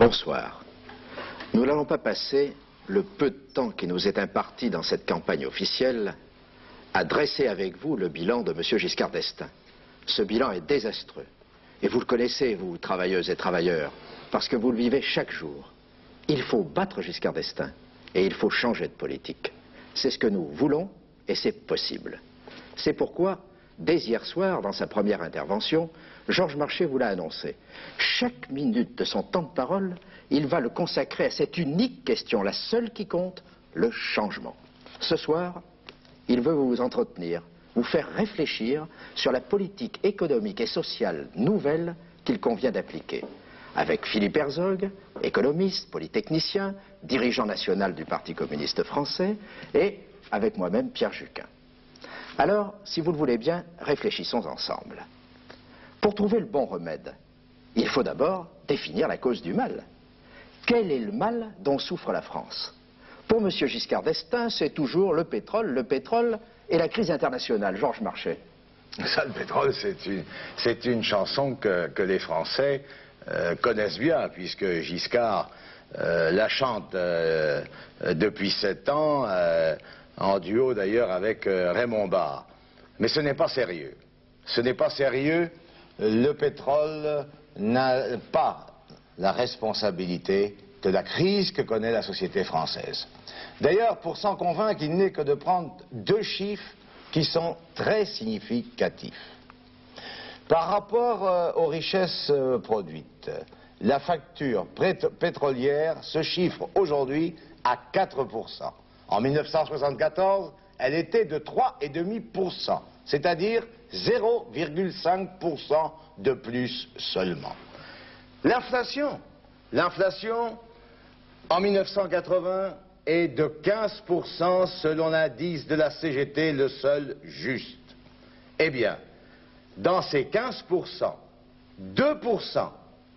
Bonsoir. Nous n'allons pas passer le peu de temps qui nous est imparti dans cette campagne officielle à dresser avec vous le bilan de M. Giscard d'Estaing. Ce bilan est désastreux. Et vous le connaissez, vous, travailleuses et travailleurs, parce que vous le vivez chaque jour. Il faut battre Giscard d'Estaing et il faut changer de politique. C'est ce que nous voulons et c'est possible. C'est pourquoi, dès hier soir, dans sa première intervention, Georges Marchais vous l'a annoncé. Chaque minute de son temps de parole, il va le consacrer à cette unique question, la seule qui compte, le changement. Ce soir, il veut vous entretenir, vous faire réfléchir sur la politique économique et sociale nouvelle qu'il convient d'appliquer. Avec Philippe Herzog, économiste, polytechnicien, dirigeant national du Parti communiste français, et avec moi-même, Pierre Juquin. Alors, si vous le voulez bien, réfléchissons ensemble. Pour trouver le bon remède, il faut d'abord définir la cause du mal. Quel est le mal dont souffre la France? Pour M. Giscard d'Estaing, c'est toujours le pétrole et la crise internationale. Georges Marchais. Ça, le pétrole, c'est une chanson que les Français connaissent bien, puisque Giscard la chante depuis 7 ans, en duo d'ailleurs avec Raymond Barre. Mais ce n'est pas sérieux. Ce n'est pas sérieux. Le pétrole n'a pas la responsabilité de la crise que connaît la société française. D'ailleurs, pour s'en convaincre, il n'est que de prendre 2 chiffres qui sont très significatifs. Par rapport aux richesses produites, la facture pétrolière se chiffre aujourd'hui à 4%. En 1974, elle était de 3,5%, c'est-à-dire 0,5% de plus seulement. L'inflation en 1980 est de 15% selon l'indice de la CGT, le seul juste. Eh bien, dans ces 15%, 2%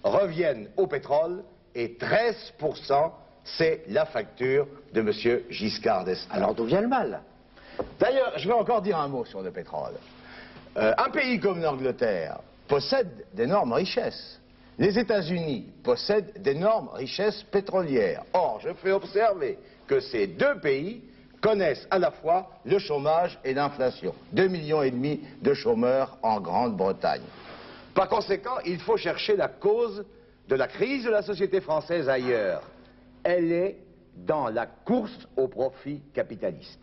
reviennent au pétrole et 13%, c'est la facture de M. Giscard d'Estaing. Alors d'où vient le mal? D'ailleurs, je vais encore dire un mot sur le pétrole. Un pays comme l'Angleterre possède d'énormes richesses. Les États-Unis possèdent d'énormes richesses pétrolières. Or, je fais observer que ces 2 pays connaissent à la fois le chômage et l'inflation. 2,5 millions de chômeurs en Grande-Bretagne. Par conséquent, il faut chercher la cause de la crise de la société française ailleurs. Elle est dans la course au profit capitaliste.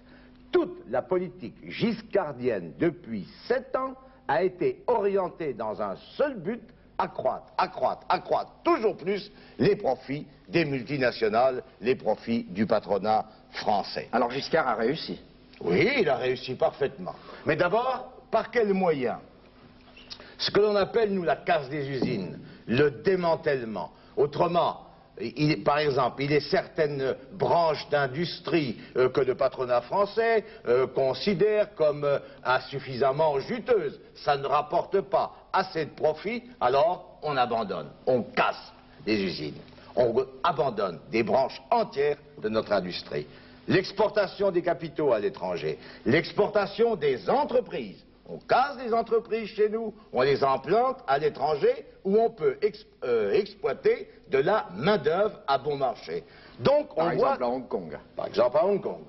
Toute la politique giscardienne depuis 7 ans a été orientée dans un seul but: accroître toujours plus les profits des multinationales, les profits du patronat français. Alors Giscard a réussi. Oui, il a réussi parfaitement. Mais d'abord, par quels moyens? Ce que l'on appelle, nous, la casse des usines, le démantèlement. Autrement, par exemple, il est certaines branches d'industrie que le patronat français considère comme insuffisamment juteuses. Ça ne rapporte pas assez de profit, alors on abandonne, on casse des usines. On abandonne des branches entières de notre industrie. L'exportation des capitaux à l'étranger, l'exportation des entreprises. On casse des entreprises chez nous, on les implante à l'étranger où on peut exploiter de la main-d'œuvre à bon marché. Donc on Par exemple à Hong Kong. Par exemple à Hong Kong.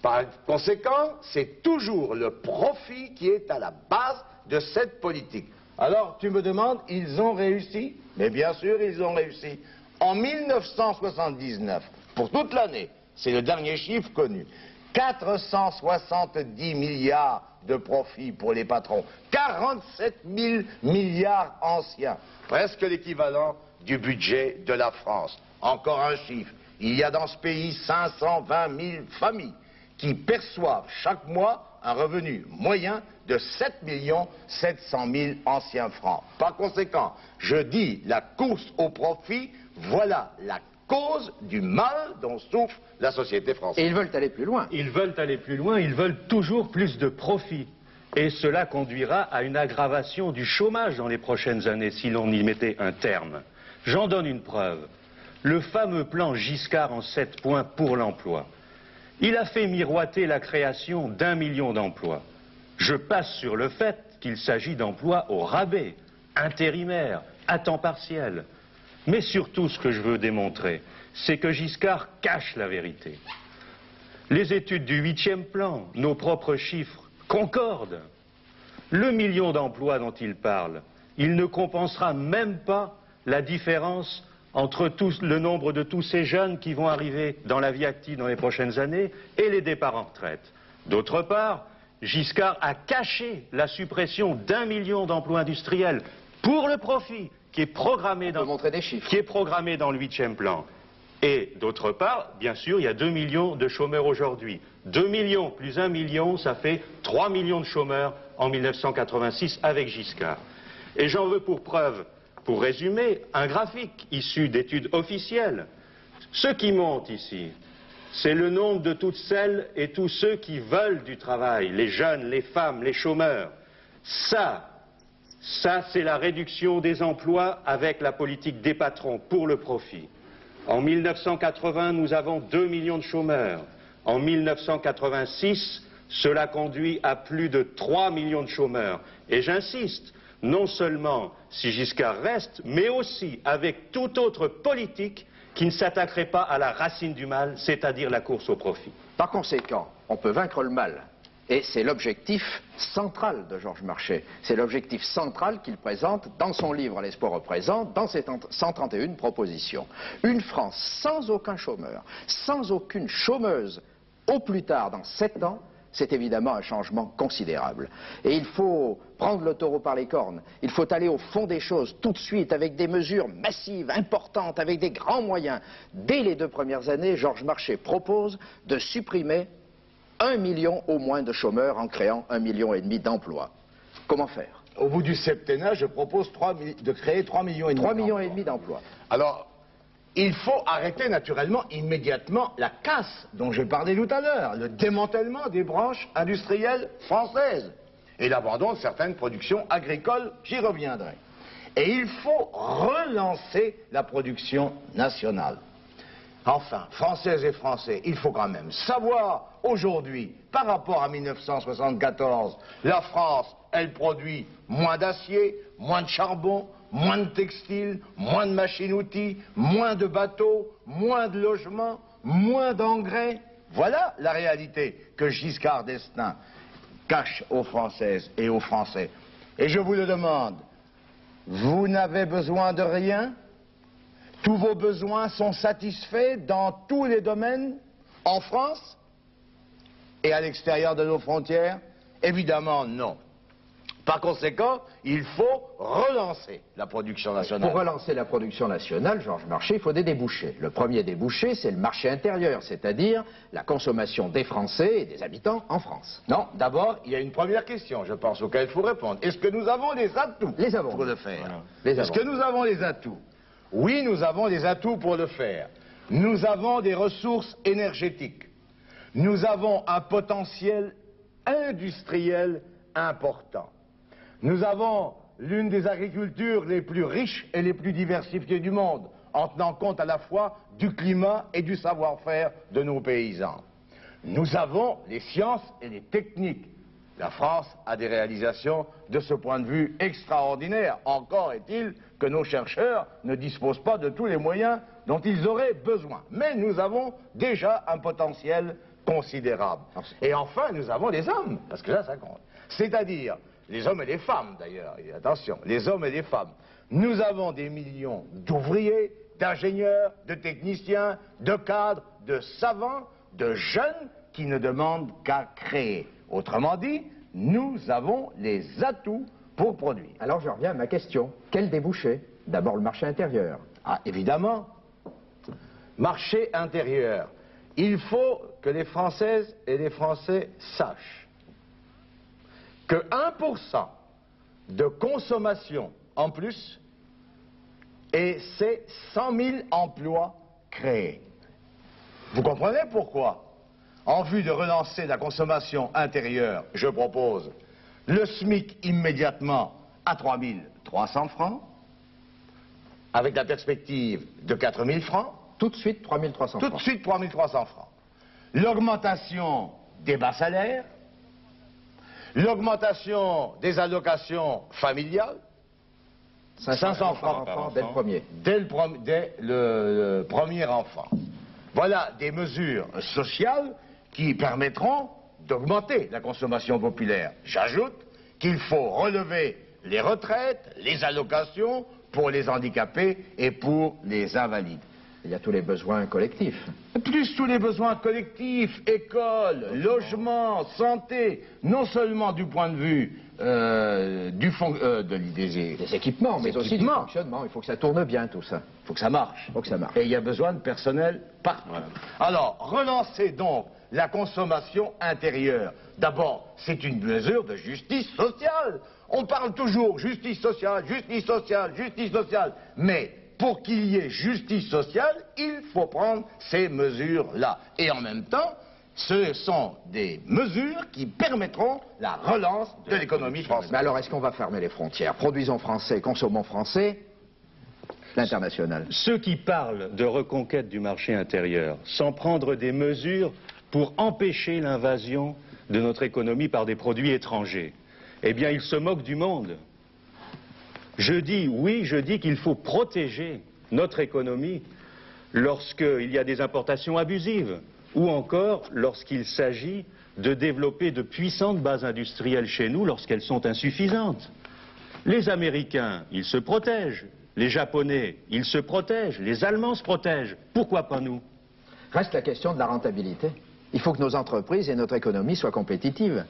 Par conséquent, c'est toujours le profit qui est à la base de cette politique. Alors tu me demandes, ils ont réussi? Mais bien sûr, ils ont réussi. En 1979, pour toute l'année, c'est le dernier chiffre connu, 470 milliards de profit pour les patrons, 47 000 milliards anciens, presque l'équivalent du budget de la France. Encore un chiffre, il y a dans ce pays 520 000 familles qui perçoivent chaque mois un revenu moyen de 7 700 000 anciens francs. Par conséquent, je dis la course au profit, voilà la cause du mal dont souffre la société française. Et ils veulent aller plus loin. Ils veulent aller plus loin, ils veulent toujours plus de profit. Et cela conduira à une aggravation du chômage dans les prochaines années si l'on y mettait un terme. J'en donne une preuve. Le fameux plan Giscard en 7 points pour l'emploi. Il a fait miroiter la création d'1 million d'emplois. Je passe sur le fait qu'il s'agit d'emplois au rabais, intérimaires, à temps partiel. Mais surtout, ce que je veux démontrer, c'est que Giscard cache la vérité. Les études du 8e plan, nos propres chiffres, concordent. Le million d'emplois dont il parle, il ne compensera même pas la différence entre le nombre de tous ces jeunes qui vont arriver dans la vie active dans les prochaines années et les départs en retraite. D'autre part, Giscard a caché la suppression d'1 million d'emplois industriels pour le profit qui est programmé dans le 8e plan. Et d'autre part, bien sûr, il y a 2 millions de chômeurs aujourd'hui. 2 millions plus 1 million, ça fait 3 millions de chômeurs en 1986 avec Giscard. Et j'en veux pour preuve, pour résumer, un graphique issu d'études officielles. Ce qui monte ici, c'est le nombre de toutes celles et tous ceux qui veulent du travail, les jeunes, les femmes, les chômeurs. Ça c'est la réduction des emplois avec la politique des patrons pour le profit. En 1980, nous avons 2 millions de chômeurs. En 1986, cela conduit à plus de 3 millions de chômeurs. Et j'insiste, non seulement si Giscard reste, mais aussi avec toute autre politique qui ne s'attaquerait pas à la racine du mal, c'est-à-dire la course au profit. Par conséquent, on peut vaincre le mal. Et c'est l'objectif central de Georges Marchais. C'est l'objectif central qu'il présente dans son livre « L'espoir au présent », dans ses 131 propositions. Une France sans aucun chômeur, sans aucune chômeuse, au plus tard dans 7 ans, c'est évidemment un changement considérable. Et il faut prendre le taureau par les cornes. Il faut aller au fond des choses tout de suite avec des mesures massives, importantes, avec des grands moyens. Dès les 2 premières années, Georges Marchais propose de supprimer 1 million au moins de chômeurs en créant 1,5 million d'emplois. Comment faire? Au bout du septennat, je propose de créer 3,5 millions d'emplois. 3,5 millions d'emplois. Alors, il faut arrêter naturellement, immédiatement, la casse dont j'ai parlé tout à l'heure, le démantèlement des branches industrielles françaises et l'abandon de certaines productions agricoles, j'y reviendrai. Et il faut relancer la production nationale. Enfin, Françaises et Français, il faut quand même savoir, aujourd'hui, par rapport à 1974, la France, elle produit moins d'acier, moins de charbon, moins de textiles, moins de machines-outils, moins de bateaux, moins de logements, moins d'engrais. Voilà la réalité que Giscard d'Estaing cache aux Françaises et aux Français. Et je vous le demande, vous n'avez besoin de rien ? Tous vos besoins sont satisfaits dans tous les domaines, en France et à l'extérieur de nos frontières? Évidemment non. Par conséquent, il faut relancer la production nationale. Pour relancer la production nationale, Georges Marchais, il faut des débouchés. Le premier débouché, c'est le marché intérieur, c'est-à-dire la consommation des Français et des habitants en France. Non, d'abord, il y a une première question, je pense, auquel il faut répondre. Est-ce que nous avons les atouts pour le faire? Voilà. Est-ce que nous avons les atouts? Oui, nous avons les atouts pour le faire. Nous avons des ressources énergétiques. Nous avons un potentiel industriel important. Nous avons l'une des agricultures les plus riches et les plus diversifiées du monde, en tenant compte à la fois du climat et du savoir-faire de nos paysans. Nous avons les sciences et les techniques. La France a des réalisations de ce point de vue extraordinaires. Encore est-il que nos chercheurs ne disposent pas de tous les moyens dont ils auraient besoin. Mais nous avons déjà un potentiel considérable. Et enfin, nous avons les hommes, parce que là, ça compte. C'est-à-dire, les hommes et les femmes d'ailleurs, et attention, les hommes et les femmes. Nous avons des millions d'ouvriers, d'ingénieurs, de techniciens, de cadres, de savants, de jeunes qui ne demandent qu'à créer. Autrement dit, nous avons les atouts pour produire. Alors je reviens à ma question. Quel débouché? D'abord le marché intérieur. Ah, évidemment. Marché intérieur. Il faut que les Françaises et les Français sachent que 1% de consommation en plus, et c'est 100 000 emplois créés. Vous comprenez pourquoi? En vue de relancer la consommation intérieure, je propose le SMIC immédiatement à 3 300 francs, avec la perspective de 4 000 francs. Tout de suite 3 300 francs. Tout de suite 3 300 francs. L'augmentation des bas salaires, l'augmentation des allocations familiales, 500 francs par enfant dès le premier. Dès le premier enfant. Voilà des mesures sociales qui permettront d'augmenter la consommation populaire. J'ajoute qu'il faut relever les retraites, les allocations pour les handicapés et pour les invalides. Il y a tous les besoins collectifs. Plus tous les besoins collectifs, école, logement, santé, non seulement du point de vue des équipements, mais aussi du fonctionnement. Il faut que ça tourne bien, tout ça. Il faut que ça marche. Il faut que ça marche. Et il y a besoin de personnel partout. Voilà. Alors, relancer donc la consommation intérieure. D'abord, c'est une mesure de justice sociale. On parle toujours justice sociale, justice sociale, justice sociale. Mais pour qu'il y ait justice sociale, il faut prendre ces mesures-là. Et en même temps, ce sont des mesures qui permettront la relance de l'économie française. Mais alors, est-ce qu'on va fermer les frontières? Produisons français, consommons français, l'international. Ceux qui parlent de reconquête du marché intérieur sans prendre des mesures pour empêcher l'invasion de notre économie par des produits étrangers, eh bien, ils se moquent du monde. Je dis qu'il faut protéger notre économie lorsqu'il y a des importations abusives ou encore lorsqu'il s'agit de développer de puissantes bases industrielles chez nous lorsqu'elles sont insuffisantes. Les Américains, ils se protègent. Les Japonais, ils se protègent. Les Allemands se protègent. Pourquoi pas nous? Reste la question de la rentabilité. Il faut que nos entreprises et notre économie soient compétitives.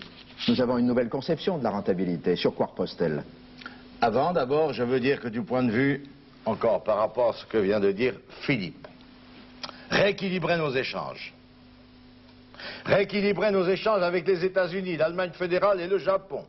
Nous avons une nouvelle conception de la rentabilité. Sur quoi repose-t-elle? Avant, d'abord, je veux dire que du point de vue, encore par rapport à ce que vient de dire Philippe, rééquilibrer nos échanges. Rééquilibrer nos échanges avec les États-Unis, l'Allemagne fédérale et le Japon.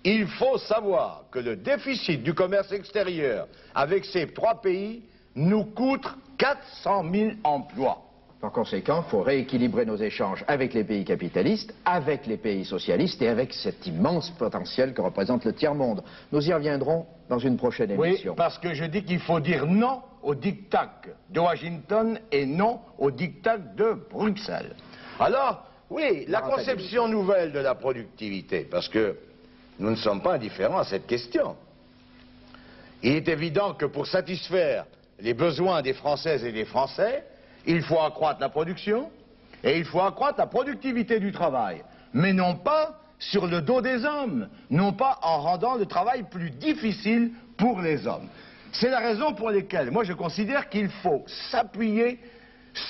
Il faut savoir que le déficit du commerce extérieur avec ces trois pays nous coûte 400 000 emplois. Par conséquent, il faut rééquilibrer nos échanges avec les pays capitalistes, avec les pays socialistes et avec cet immense potentiel que représente le tiers-monde. Nous y reviendrons dans une prochaine émission. Oui, parce que je dis qu'il faut dire non au diktat de Washington et non au diktat de Bruxelles. Alors, oui, la conception nouvelle de la productivité, parce que nous ne sommes pas indifférents à cette question. Il est évident que pour satisfaire les besoins des Françaises et des Français, il faut accroître la production et il faut accroître la productivité du travail. Mais non pas sur le dos des hommes, non pas en rendant le travail plus difficile pour les hommes. C'est la raison pour laquelle moi je considère qu'il faut s'appuyer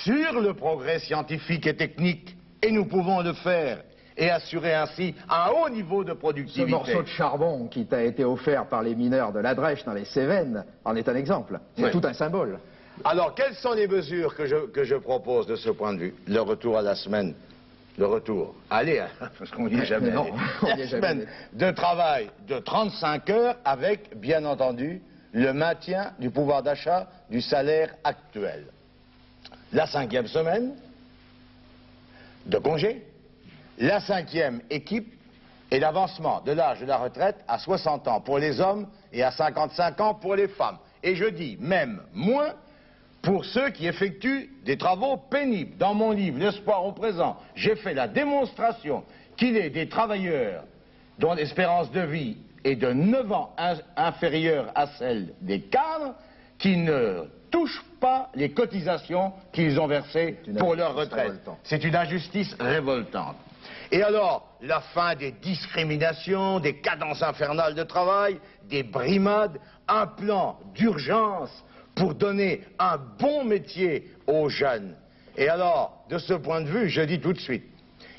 sur le progrès scientifique et technique, et nous pouvons le faire et assurer ainsi un haut niveau de productivité. Ce morceau de charbon qui t'a été offert par les mineurs de la Drèche dans les Cévennes en est un exemple. C'est tout un symbole. Alors, quelles sont les mesures que je propose de ce point de vue? Le retour à la semaine. Le retour. Allez, parce qu'on n'y est jamais. Non, on n'y est la semaine de travail de 35 heures avec, bien entendu, le maintien du pouvoir d'achat du salaire actuel. La 5e semaine de congé. La 5e équipe et l'avancement de l'âge de la retraite à 60 ans pour les hommes et à 55 ans pour les femmes. Et je dis même moins pour ceux qui effectuent des travaux pénibles. Dans mon livre, L'espoir au présent, j'ai fait la démonstration qu'il est des travailleurs dont l'espérance de vie est de 9 ans inférieure à celle des cadres qui ne touchent pas les cotisations qu'ils ont versées pour leur retraite. C'est une injustice révoltante. Et alors, la fin des discriminations, des cadences infernales de travail, des brimades, un plan d'urgence pour donner un bon métier aux jeunes. Et alors, de ce point de vue, je dis tout de suite,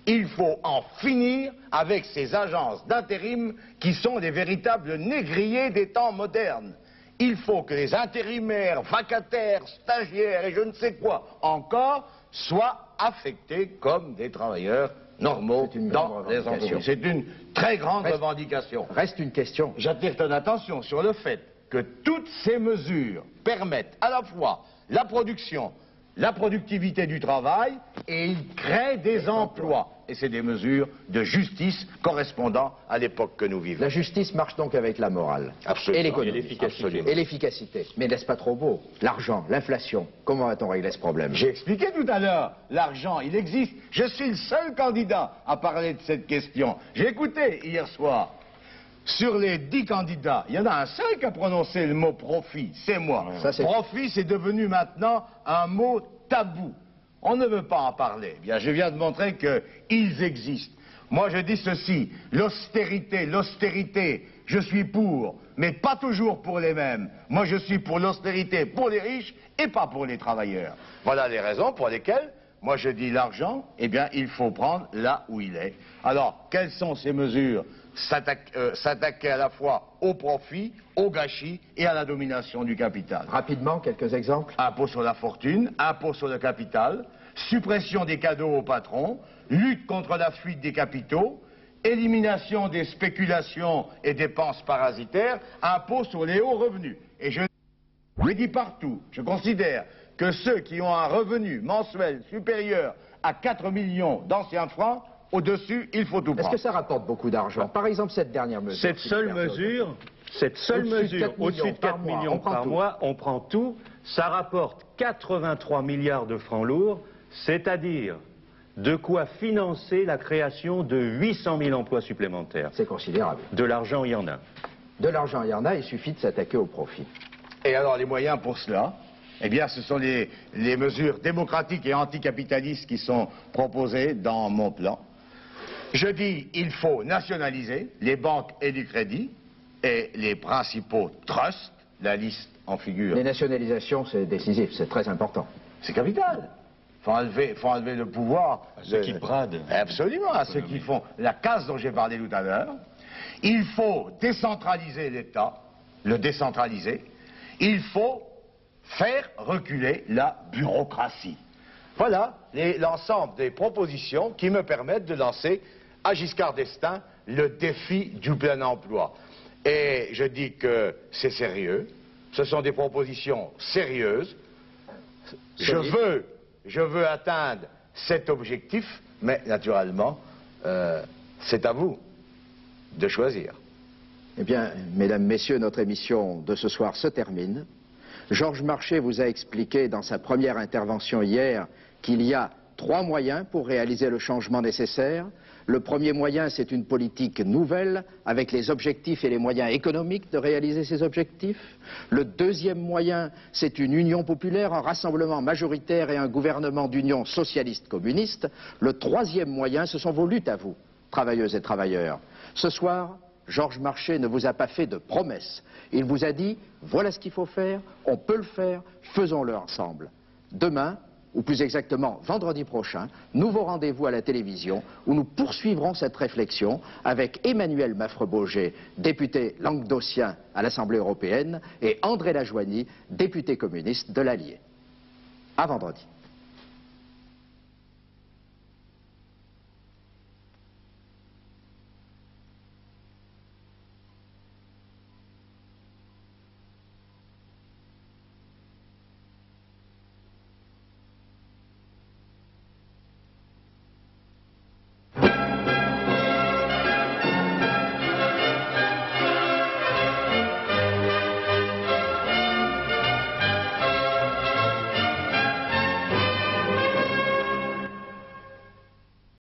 il faut en finir avec ces agences d'intérim qui sont les véritables négriers des temps modernes. Il faut que les intérimaires, vacataires, stagiaires et je ne sais quoi encore soient affectés comme des travailleurs normaux dans les entreprises. C'est une très grande revendication. Reste une question. J'attire ton attention sur le fait que toutes ces mesures permettent à la fois la production, la productivité du travail et ils créent des emplois. Et c'est des mesures de justice correspondant à l'époque que nous vivons. La justice marche donc avec la morale. Absolument. Et l'économie. Et l'efficacité. Mais n'est-ce pas trop beau? L'argent, l'inflation, comment va-t-on régler ce problème? J'ai expliqué tout à l'heure, l'argent, il existe. Je suis le seul candidat à parler de cette question. J'ai écouté hier soir Sur les 10 candidats, il y en a un seul qui a prononcé le mot profit, c'est moi. Profit, c'est devenu maintenant un mot tabou. On ne veut pas en parler. Bien, je viens de montrer qu'ils existent. Moi, je dis ceci, l'austérité, je suis pour, mais pas toujours pour les mêmes. Moi, je suis pour l'austérité pour les riches et pas pour les travailleurs. Voilà les raisons pour lesquelles, moi, je dis l'argent, eh bien, il faut prendre là où il est. Alors, quelles sont ces mesures? S'attaquer à la fois au profit, au gâchis et à la domination du capital. Rapidement, quelques exemples. Impôt sur la fortune, impôt sur le capital, suppression des cadeaux aux patrons, lutte contre la fuite des capitaux, élimination des spéculations et dépenses parasitaires, impôt sur les hauts revenus. Et je dis partout, je considère que ceux qui ont un revenu mensuel supérieur à 4 millions d'anciens francs, au-dessus, il faut tout prendre. Est-ce que ça rapporte beaucoup d'argent? Par exemple, cette dernière mesure. Cette seule mesure, au-dessus de 4 millions par mois, on prend tout, ça rapporte 83 milliards de francs lourds, c'est-à-dire de quoi financer la création de 800 000 emplois supplémentaires. C'est considérable. De l'argent, il y en a. De l'argent, il y en a, il suffit de s'attaquer au profit. Et alors, les moyens pour cela? Eh bien, ce sont les mesures démocratiques et anticapitalistes qui sont proposées dans mon plan. Je dis, il faut nationaliser les banques et du crédit et les principaux trusts, la liste en figure. Les nationalisations, c'est décisif, c'est très important. C'est capital. Faut enlever le pouvoir. À ceux qui bradent. Absolument, à ceux qui font la casse dont j'ai parlé tout à l'heure. Il faut décentraliser l'État, le décentraliser. Il faut faire reculer la bureaucratie. Voilà l'ensemble des propositions qui me permettent de lancer à Giscard d'Estaing le défi du plein emploi. Et je dis que c'est sérieux, ce sont des propositions sérieuses. Je veux atteindre cet objectif, mais naturellement, c'est à vous de choisir. Eh bien, mesdames, messieurs, notre émission de ce soir se termine. Georges Marchais vous a expliqué dans sa première intervention hier qu'il y a 3 moyens pour réaliser le changement nécessaire. Le premier moyen, c'est une politique nouvelle, avec les objectifs et les moyens économiques de réaliser ces objectifs. Le deuxième moyen, c'est une union populaire, un rassemblement majoritaire et un gouvernement d'union socialiste-communiste. Le troisième moyen, ce sont vos luttes à vous, travailleuses et travailleurs. Ce soir, Georges Marchais ne vous a pas fait de promesses. Il vous a dit, voilà ce qu'il faut faire, on peut le faire, faisons-le ensemble. Demain, ou plus exactement vendredi prochain, nouveau rendez-vous à la télévision où nous poursuivrons cette réflexion avec Emmanuel Maffre-Baugé, député languedocien à l'Assemblée européenne, et André Lajoigny, député communiste de l'Allier. À vendredi.